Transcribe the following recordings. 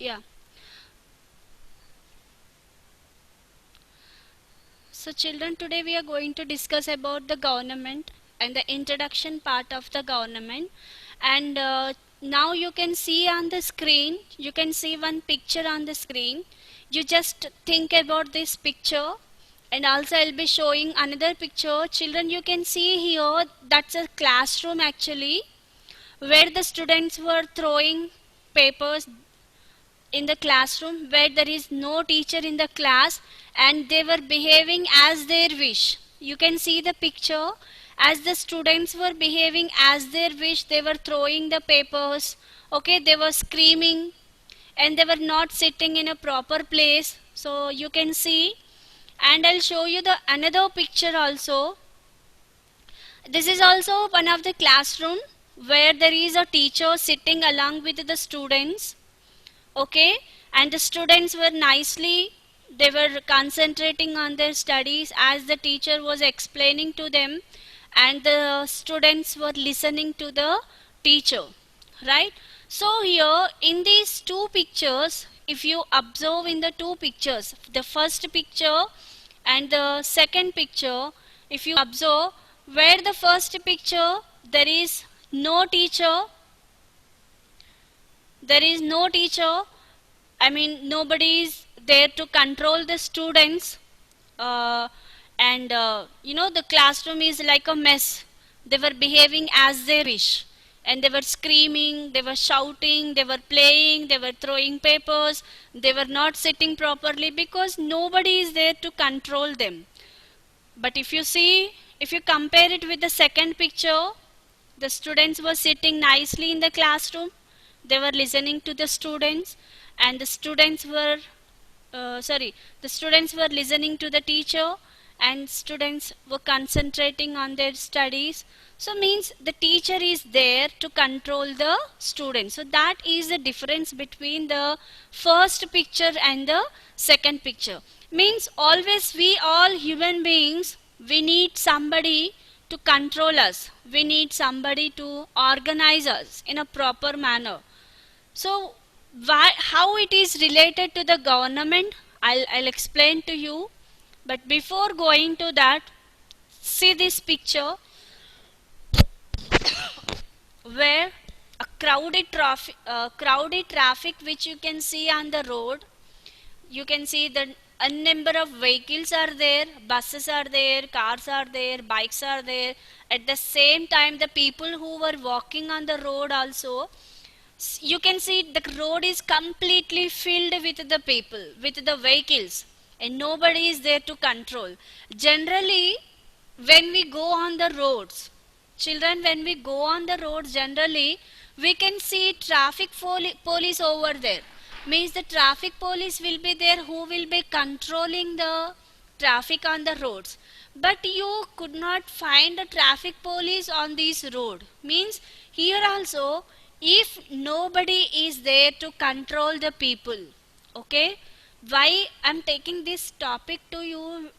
Yeah. So children, today we are going to discuss about the government and the introduction part of the government. And now you can see on the screen, you can see one picture on the screen. You just think about this picture, and also I'll be showing another picture. Children, you can see here, that's a classroom actually, where the students were throwing papers in the classroom, where there is no teacher in the class, and they were behaving as their wish. You can see the picture. As the students were behaving as their wish, they were throwing the papers, okay, they were screaming, and they were not sitting in a proper place. So you can see, and I'll show you the another picture also. This is also one of the classroom where there is a teacher sitting along with the students, okay, and the students were nicely, they were concentrating on their studies as the teacher was explaining to them, and the students were listening to the teacher, right? So here in these two pictures, if you observe in the two pictures, the first picture and the second picture, if you observe, where the first picture there is no teacher, there is no teacher, I mean, nobody is there to control the students, and the classroom is like a mess. They were behaving as they wish, and they were screaming, they were shouting, they were playing, they were throwing papers, they were not sitting properly because nobody is there to control them. But if you see, if you compare it with the second picture, the students were sitting nicely in the classroom. They were listening to the students, and the students were, the students were listening to the teacher, and students were concentrating on their studies. So means the teacher is there to control the students. So that is the difference between the first picture and the second picture. Means always we all human beings, we need somebody to control us. We need somebody to organize us in a proper manner. So how it is related to the government, I'll explain to you. But before going to that, see this picture where a crowded traffic which you can see on the road. You can see that a number of vehicles are there, buses are there, cars are there, bikes are there. At the same time, the people who were walking on the road also, you can see the road is completely filled with the people, with the vehicles, and nobody is there to control. Generally, when we go on the roads, children, when we go on the roads, generally we can see traffic police over there. Means the traffic police will be there who will be controlling the traffic on the roads, but you could not find a traffic police on this road. Means here also, if nobody is there to control the people, okay, why I'm taking this topic to you,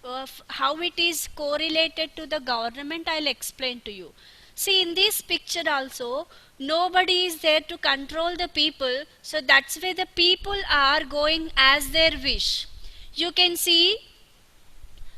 how it is correlated to the government, I'll explain to you. See, in this picture also, nobody is there to control the people, so that's why the people are going as their wish. You can see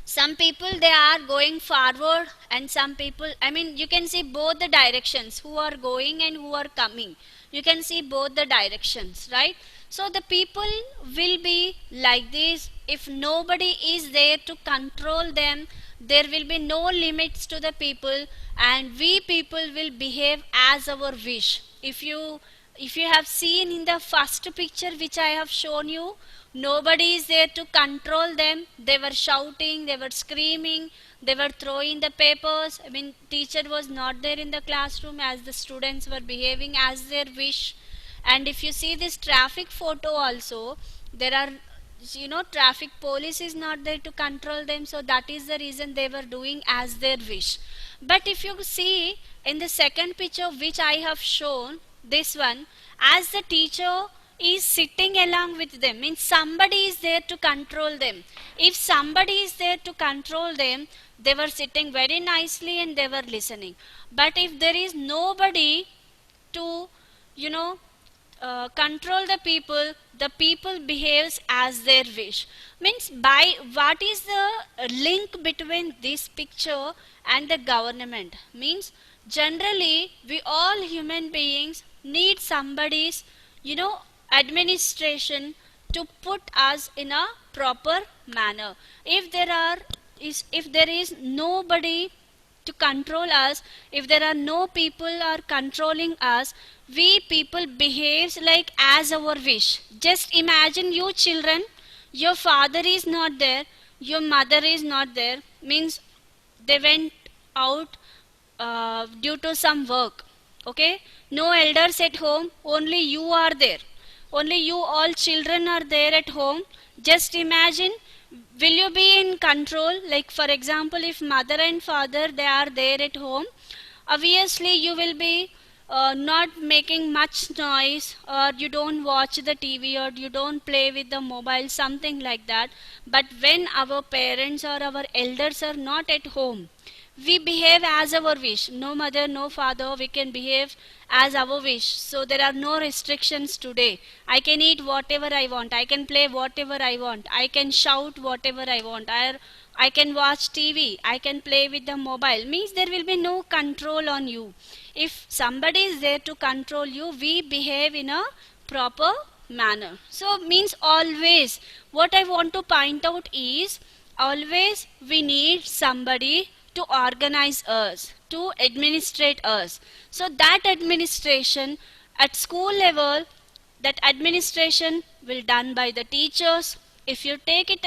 some people, they are going forward, and some people, I mean, you can see both the directions, who are going and who are coming. You can see both the directions, right? So the people will be like this. If nobody is there to control them, there will be no limits to the people, and we people will behave as our wish. If you have seen in the first picture which I have shown you, nobody is there to control them. They were shouting, they were screaming, they were throwing the papers. I mean, teacher was not there in the classroom as the students were behaving as their wish. And if you see this traffic photo also, there are, traffic police is not there to control them, so that is the reason they were doing as their wish. But if you see in the second picture which I have shown, this one, as the teacher is sitting along with them, means somebody is there to control them. If somebody is there to control them, they were sitting very nicely and they were listening. But if there is nobody to, you know control the people behaves as their wish. Means by what is the link between this picture and the government? Means generally we all human beings need somebody's, you know, administration to put us in a proper manner. If there is nobody to control us, if there are no people are controlling us, we people behaves like as our wish. Just imagine, you children, your father is not there, your mother is not there, means they went out due to some work. Okay, no elders at home, only you are there, only you all children are there at home. Just imagine, will you be in control? Like for example, if mother and father they are there at home, obviously you will be not making much noise, or you don't watch the TV, or you don't play with the mobile, something like that. But when our parents or our elders are not at home, we behave as our wish. No mother, no father, we can behave as our wish. So there are no restrictions today. I can eat whatever I want, I can play whatever I want, I can shout whatever I want, I can watch TV, I can play with the mobile. Means there will be no control on you. If somebody is there to control you, we behave in a proper manner. So means always, what I want to point out is, always we need somebody to organize us, to administrate us. So that administration at school level, that administration will done by the teachers. If you take it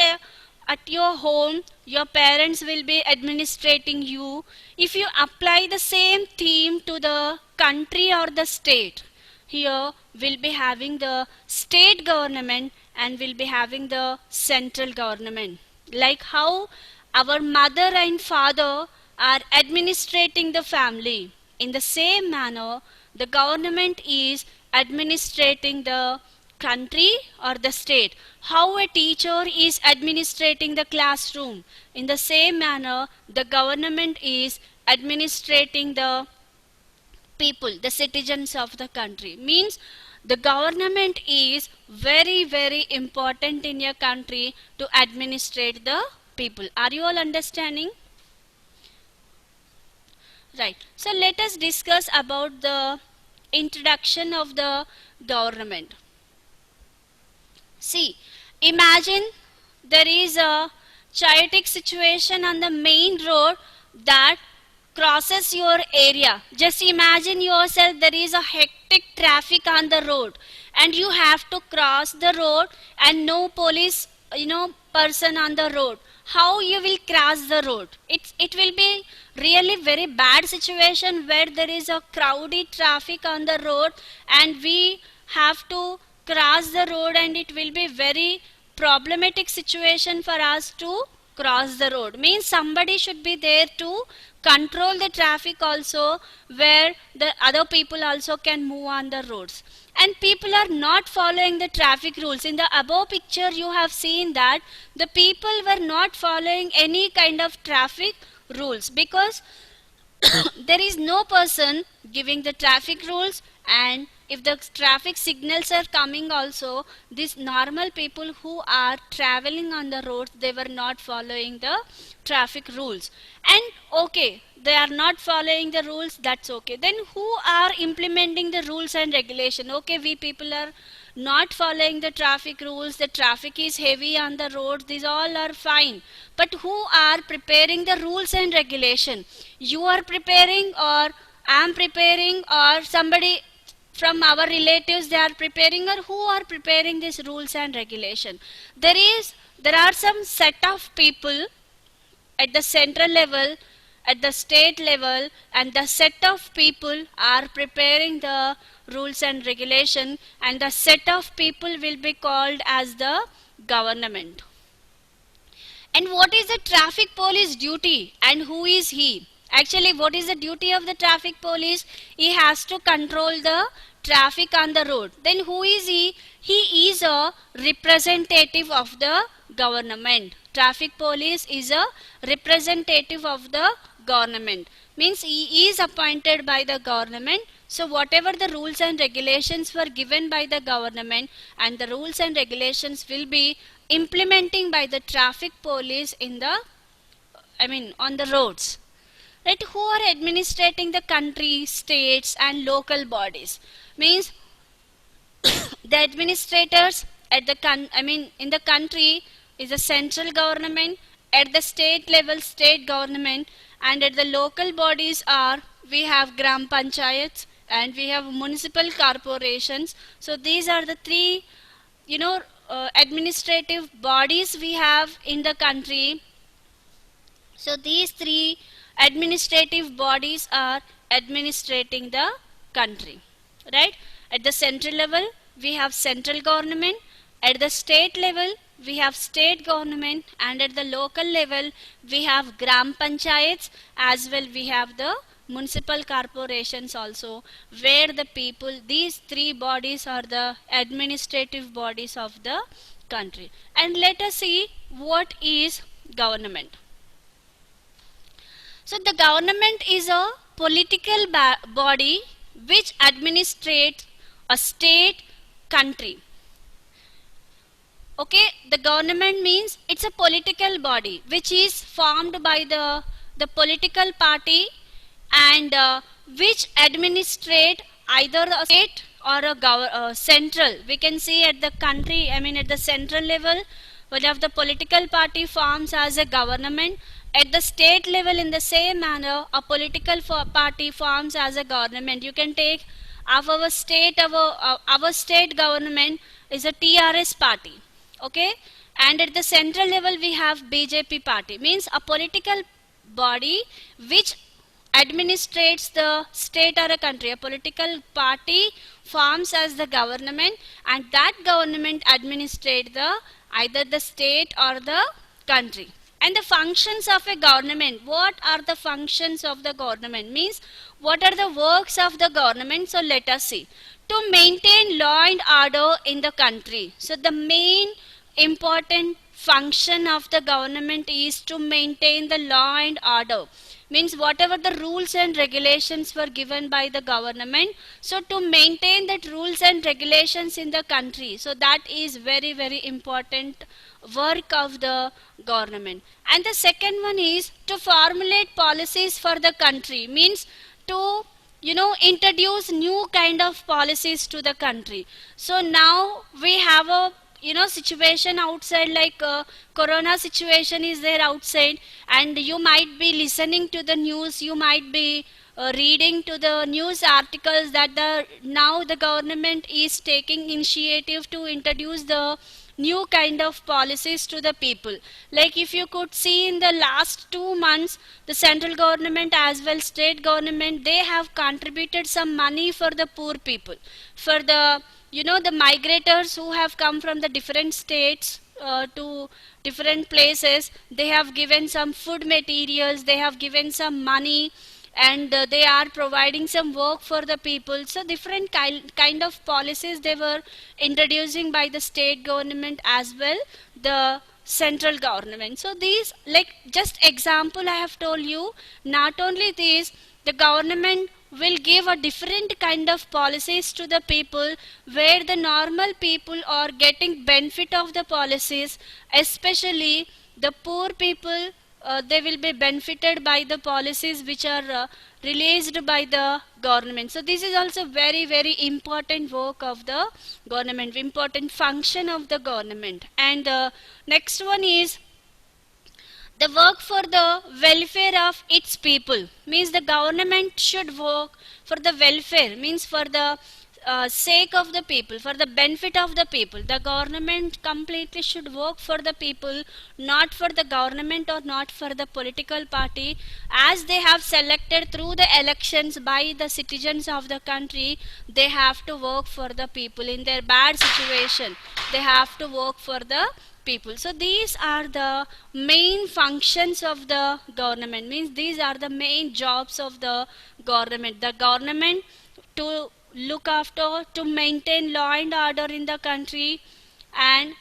at your home, your parents will be administrating you. If you apply the same theme to the country or the state, here we'll be having the state government and we'll be having the central government. Like how our mother and father are administrating the family, in the same manner the government is administrating the country or the state. How a teacher is administrating the classroom, in the same manner the government is administrating the people, the citizens of the country. Means the government is very very important in your country to administrate the people. Are you all understanding? Right. So let us discuss about the introduction of the government. See, imagine there is a chaotic situation on the main road that crosses your area. Just imagine yourself, there is a hectic traffic on the road and you have to cross the road and no police, person on the road. How you will cross the road? It will be really very bad situation where there is a crowded traffic on the road and we have to cross the road, and it will be very problematic situation for us to cross the road. Means somebody should be there to control the traffic also, where the other people also can move on the roads. And people are not following the traffic rules. In the above picture you have seen that the people were not following any kind of traffic rules, because there is no person giving the traffic rules. And if the traffic signals are coming also, these normal people who are traveling on the roads, they were not following the traffic rules. And okay, they are not following the rules, that's okay. Then who are implementing the rules and regulation? Okay, we people are not following the traffic rules, the traffic is heavy on the roads, these all are fine. But who are preparing the rules and regulation? You are preparing, or I am preparing, or somebody from our relatives they are preparing, or who are preparing these rules and regulation? There are some set of people at the central level, at the state level, and the set of people are preparing the rules and regulation, and the set of people will be called as the government. And what is the traffic police duty and who is he? Actually, what is the duty of the traffic police? He has to control the traffic on the road. Then who is he? He is a representative of the government. Traffic police is a representative of the government. Means he is appointed by the government So whatever the rules and regulations were given by the government, and the rules and regulations will be implementing by the traffic police in the, I mean, on the roads. Right? Who are administrating the country, states and local bodies? Means the administrators at the in the country is the central government, at the state level state government, and at the local bodies are, we have gram panchayats and we have municipal corporations. So these are the three, administrative bodies we have in the country. So these three administrative bodies are administrating the country, right? At the central level, we have central government. At the state level, we have state government, and at the local level, we have gram panchayats, as well we have the municipal corporations also, where the people, these three bodies are the administrative bodies of the country. And let us see what is government. So the government is a political body which administrates a state, country. Okay, the government means it's a political body which is formed by the political party, and which administrate either a state or a central. We can see at the country, at the central level, one of the political party forms as a government. At the state level, in the same manner, a political party forms as a government. You can take our state government is a TRS party. Okay, and at the central level we have BJP party, means a political body which administrates the state or a country. A political party forms as the government, and that government administrates the either the state or the country. And the functions of a government, what are the functions of the government, means what are the works of the government? So let us see. To maintain law and order in the country. So the main important function of the government is to maintain the law and order, means whatever the rules and regulations were given by the government, so to maintain that rules and regulations in the country. So that is very, very important work of the government. And the second one is to formulate policies for the country, means to introduce new kind of policies to the country. So now we have a situation outside, like corona situation is there outside, and you might be listening to the news, you might be reading to the news articles that now the government is taking initiative to introduce the new kind of policies to the people. Like if you could see in the last 2 months, the central government as well state government, they have contributed some money for the poor people, for the the migrators who have come from the different states to different places. They have given some food materials, they have given some money, and they are providing some work for the people. So different kind of policies they were introducing by the state government as well the central government. So these, like just example I have told you, not only these, the government will give a different kind of policies to the people, where the normal people are getting benefit of the policies, especially the poor people. They will be benefited by the policies which are released by the government. So this is also very, very important work of the government, important function of the government. And next one is the work for the welfare of its people, means the government should work for the welfare, means for the sake of the people, for the benefit of the people. The government completely should work for the people, not for the government or not for the political party, as they have selected through the elections by the citizens of the country. They have to work for the people in their bad situation. They have to work for the people. So these are the main functions of the government, means these are the main jobs of the government. The government to look after, to maintain law and order in the country, and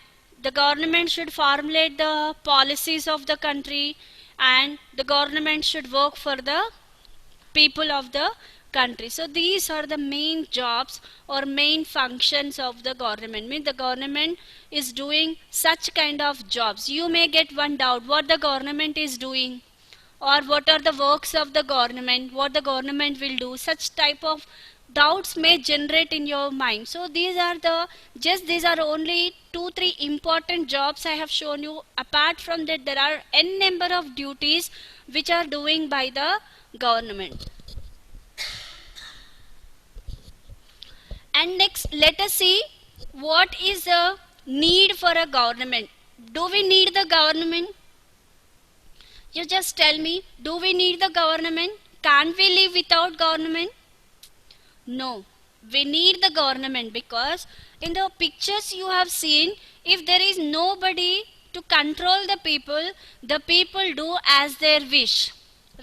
the government should formulate the policies of the country, and the government should work for the people of the country. So these are the main jobs or main functions of the government. Means the government is doing such kind of jobs. You may get one doubt what the government is doing, or what are the works of the government, what the government will do. Such type of doubts may generate in your mind. So these are only 2 3 important jobs I have shown you. Apart from that, there are n number of duties which are doing by the government. And next, let us see what is the need for a government. Do we need the government? You just tell me, do we need the government? Can't we live without government? No, we need the government, because in the pictures you have seen, if there is nobody to control the people do as their wish,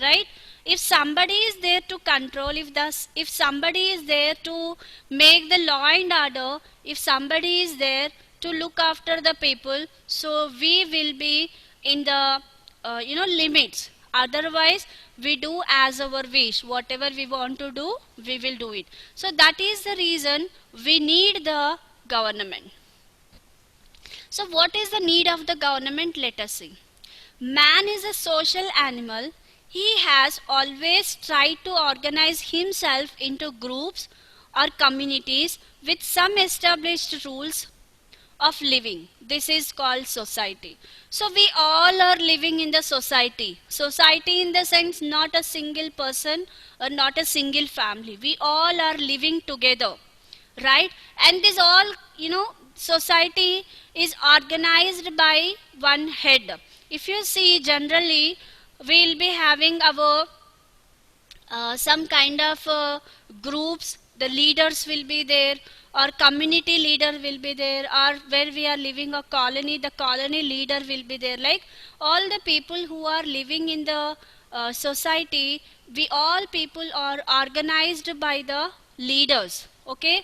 right? If somebody is there to control, if somebody is there to make the law and order, if somebody is there to look after the people, so we will be in the limits. Otherwise, we do as our wish. Whatever we want to do, we will do it. So that is the reason we need the government. So what is the need of the government? Let us see. Man is a social animal. He has always tried to organize himself into groups or communities with some established rules of living. This is called society. So we all are living in the society. Society in the sense not a single person or not a single family. We all are living together, right? And this all, society is organized by one head. If you see, generally we'll be having our some kind of groups. The leaders will be there, or community leader will be there, or where we are living a colony, the colony leader will be there. Like all the people who are living in the society, we all people are organized by the leaders, okay?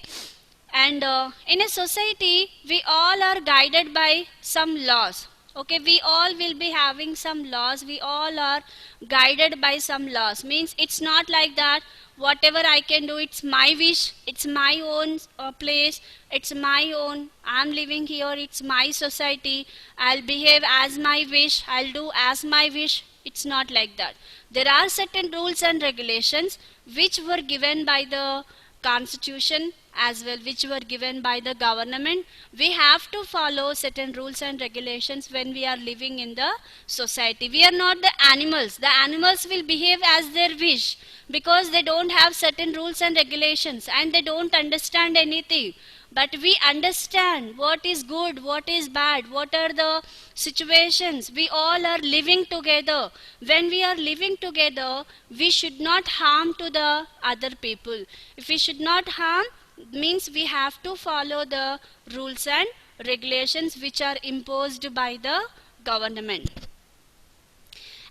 And in a society, we all are guided by some laws. Okay, we all will be having some laws. We all are guided by some laws. Means it's not like that. Whatever I can do, it's my wish. It's my own place. It's my own. I'm living here. It's my society. I'll behave as my wish. I'll do as my wish. It's not like that. There are certain rules and regulations which were given by the constitution as well, which were given by the government. We have to follow certain rules and regulations when we are living in the society. We are not the animals. The animals will behave as their wish, because they don't have certain rules and regulations and they don't understand anything. But we understand what is good, what is bad, what are the situations. We all are living together. When we are living together, we should not harm to the other people. If we should not harm, means we have to follow the rules and regulations which are imposed by the government.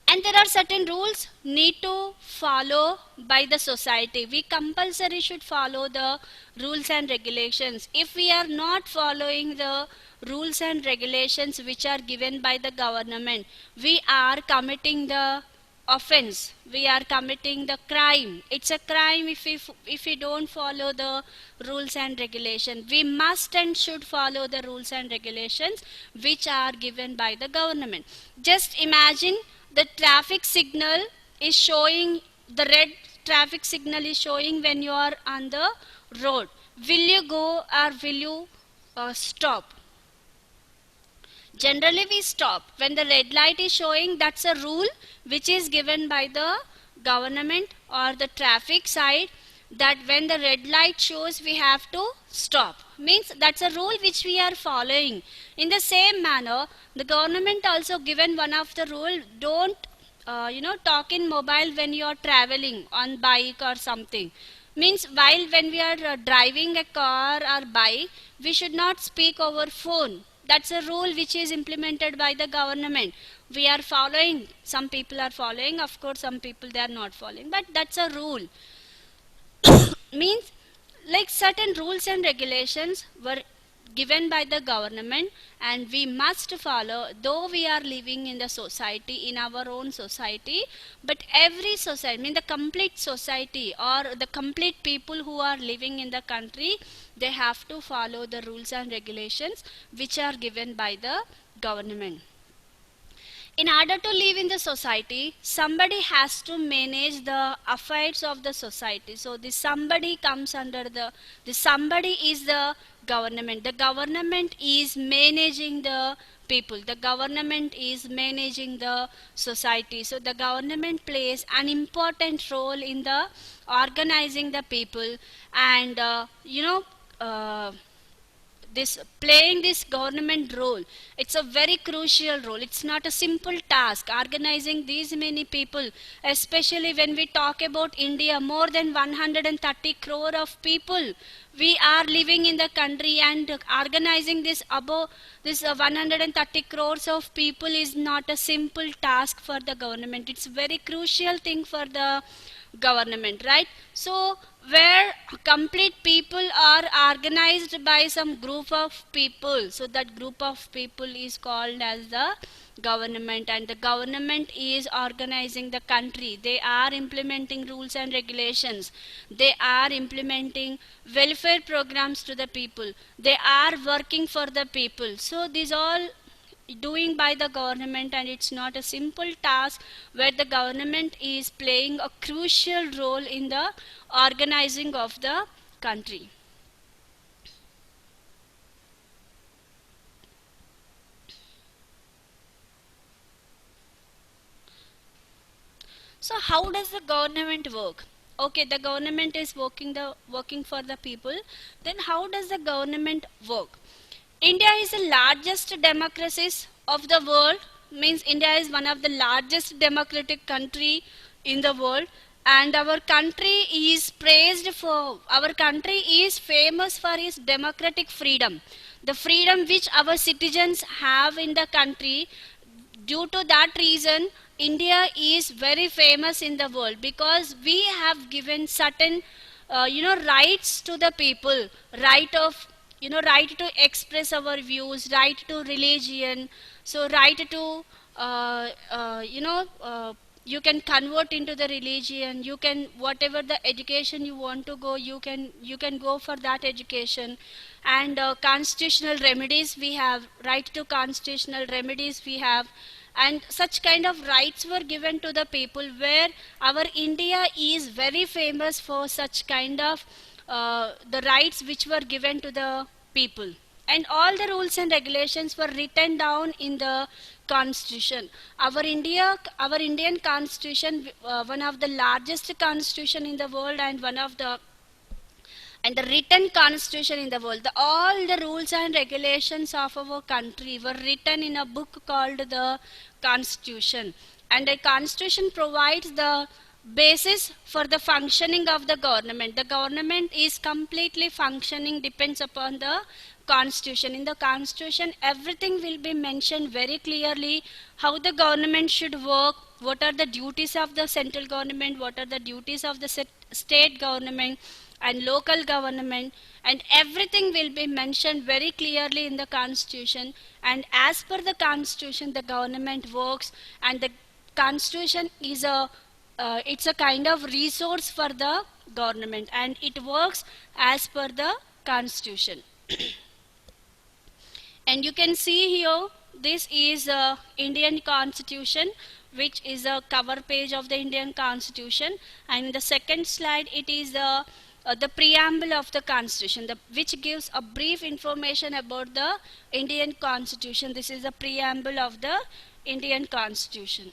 And there are certain rules need to follow by the society. We compulsory should follow the rules and regulations. If we are not following the rules and regulations which are given by the government, we are committing the offense. We are committing the crime. It's a crime if we don't follow the rules and regulations. We must and should follow the rules and regulations which are given by the government. Just imagine, the traffic signal is showing, the red traffic signal is showing when you are on the road. Will you go or will you stop? Generally we stop. When the red light is showing, that's a rule which is given by the government or the traffic side, that when the red light shows we have to stop. Means that's a rule which we are following. In the same manner, the government also given one of the rule, don't talk in mobile when you are traveling on bike or something. Means while when we are driving a car or bike, we should not speak over phone. That's a rule which is implemented by the government. We are following. Some people are following. Of course, some people they are not following. But that's a rule. Means like certain rules and regulations were given by the government, and we must follow, though we are living in the society, in our own society, but every society, I mean the complete society or the complete people who are living in the country, they have to follow the rules and regulations which are given by the government. In order to live in the society, somebody has to manage the affairs of the society. So this somebody comes under the somebody is the government. The government is managing the people. The government is managing the society. So the government plays an important role in the organizing the people, and this playing this government role, it's a very crucial role. It's not a simple task organizing these many people, especially when we talk about India, more than 130 crore of people we are living in the country, and organizing this above this 130 crores of people is not a simple task for the government. It's a very crucial thing for the government, right? So where complete people are organized by some group of people, so that group of people is called as the government, and the government is organizing the country. They are implementing rules and regulations, they are implementing welfare programs to the people, they are working for the people. So these all doing by the government, and it's not a simple task, where the government is playing a crucial role in the organizing of the country. So how does the government work? Okay, the government is working for the people. Then how does the government work? India is the largest democracies of the world, means India is one of the largest democratic country in the world, and our country is famous for its democratic freedom, the freedom which our citizens have in the country. Due to that reason, India is very famous in the world, because we have given certain rights to the people, right of right to express our views, right to religion, so right to uh, uh, you know uh, you can convert into the religion, you can whatever the education you want to go, you can go for that education. And constitutional remedies we have, right to constitutional remedies we have, and such kind of rights were given to the people, where our India is very famous for such kind of the rights which were given to the people. And all the rules and regulations were written down in the constitution. Our Indian constitution, one of the largest constitution in the world, and the written constitution in the world. All the rules and regulations of our country were written in a book called the Constitution. And the Constitution provides the basis for the functioning of the government. The government is completely functioning depends upon the Constitution. In the Constitution, everything will be mentioned very clearly, how the government should work, what are the duties of the central government, what are the duties of the state government and local government, and everything will be mentioned very clearly in the Constitution. And as per the Constitution, the government works, and the Constitution is it's a kind of resource for the government, and it works as per the Constitution. And you can see here, this is Indian Constitution, which is a cover page of the Indian Constitution. And in the second slide, it is the preamble of the Constitution, which gives a brief information about the Indian Constitution. This is the preamble of the Indian Constitution.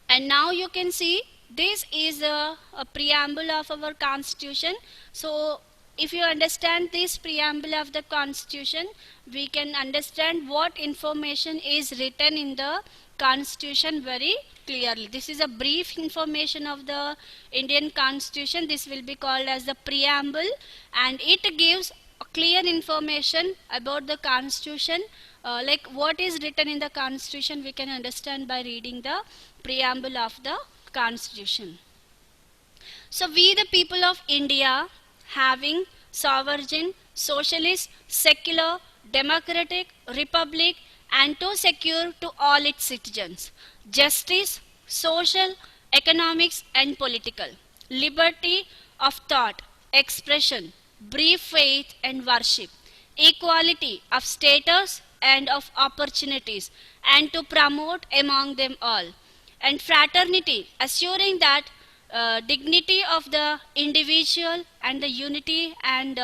And now you can see, this is a preamble of our Constitution. So if you understand this preamble of the Constitution, we can understand what information is written in the Constitution very clearly. This is a brief information of the Indian Constitution. This will be called as the preamble, and it gives clear information about the Constitution. Like what is written in the Constitution, we can understand by reading the preamble of the Constitution. So we the people of India having sovereign, socialist, secular, democratic, republic and to secure to all its citizens justice, social, economics and political, liberty of thought, expression, brief faith and worship, equality of status and of opportunities and to promote among them all, and fraternity, assuring that dignity of the individual and the unity and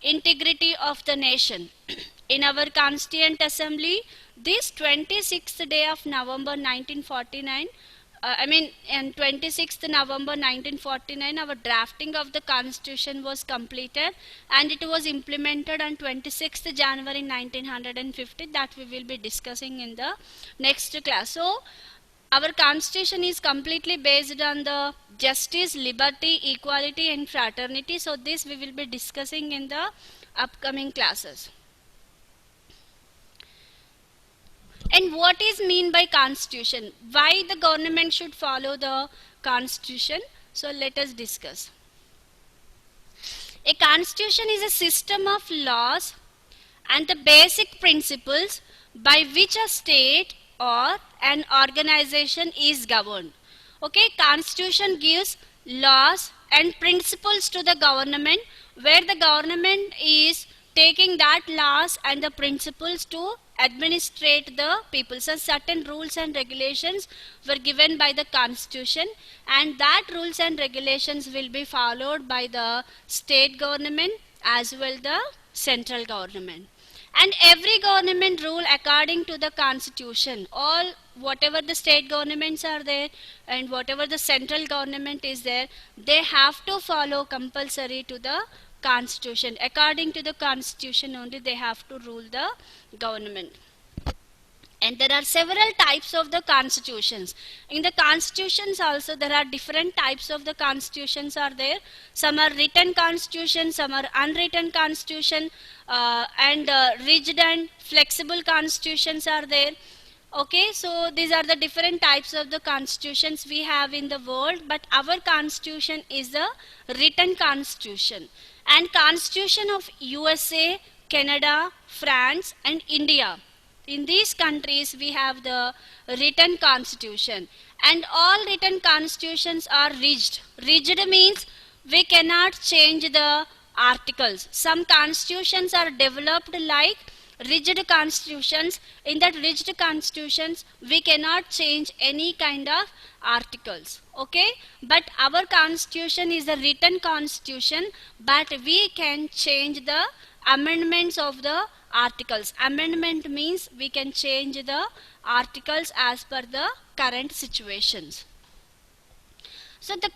integrity of the nation. In our Constituent Assembly, this 26th day of November 1949, in 26th November 1949, our drafting of the Constitution was completed and it was implemented on 26th January 1950, that we will be discussing in the next class. So, our constitution is completely based on the justice, liberty, equality and fraternity. So this we will be discussing in the upcoming classes. And what is mean by constitution? Why the government should follow the constitution? So let us discuss. A constitution is a system of laws and the basic principles by which a state or an organization is governed. Okay, constitution gives laws and principles to the government, where the government is taking that laws and the principles to administrate the people. So certain rules and regulations were given by the constitution, and that rules and regulations will be followed by the state government as well the central government. And every government rule according to the constitution, all whatever the state governments are there and whatever the central government is there, they have to follow compulsory to the constitution. According to the constitution only they have to rule the government. And there are several types of the constitutions. In the constitutions also there are different types of the constitutions are there. Some are written constitution, some are unwritten constitution, and rigid and flexible constitutions are there. Okay, so these are the different types of the constitutions we have in the world, but our constitution is the written constitution. And constitution of USA, Canada, France and India, in these countries we have the written constitution, and all written constitutions are rigid. Rigid means we cannot change the articles. Some constitutions are developed like rigid constitutions. In that rigid constitutions we cannot change any kind of articles. Okay, but our constitution is a written constitution, but we can change the amendments of the articles. Amendment means we can change the articles as per the current situations. So the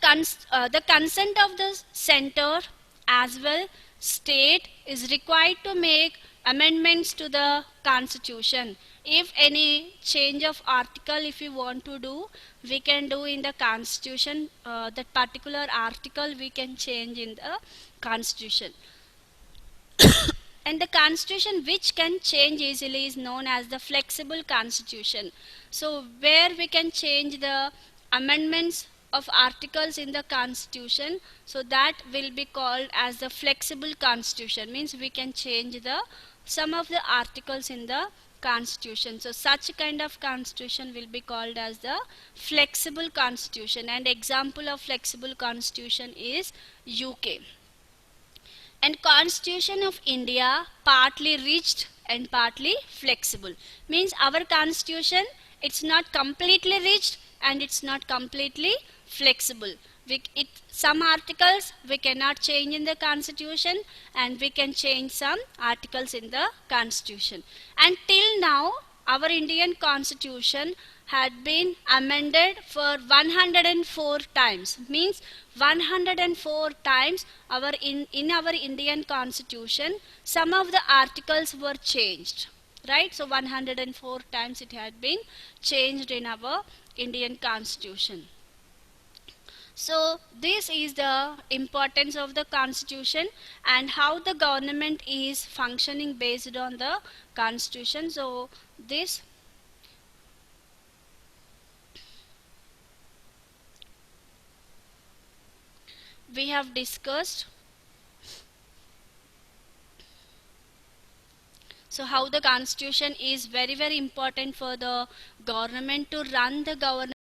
consent of the center as well state is required to make amendments to the constitution. If any change of article if we want to do, we can do in the constitution. That particular article we can change in the constitution. And the constitution which can change easily is known as the flexible constitution. So where we can change the amendments of articles in the constitution, so that will be called as the flexible constitution, means we can change the some of the articles in the constitution. So such kind of constitution will be called as the flexible constitution, and example of flexible constitution is UK. And Constitution of India partly rigid and partly flexible, means our constitution it's not completely rigid and it's not completely flexible. Some articles we cannot change in the constitution, and we can change some articles in the constitution. And till now our Indian constitution had been amended for 104 times, means 104 times in our Indian constitution some of the articles were changed, right? So 104 times it had been changed in our Indian constitution. So this is the importance of the constitution and how the government is functioning based on the constitution. So this we have discussed. So how the constitution is very important for the government to run the government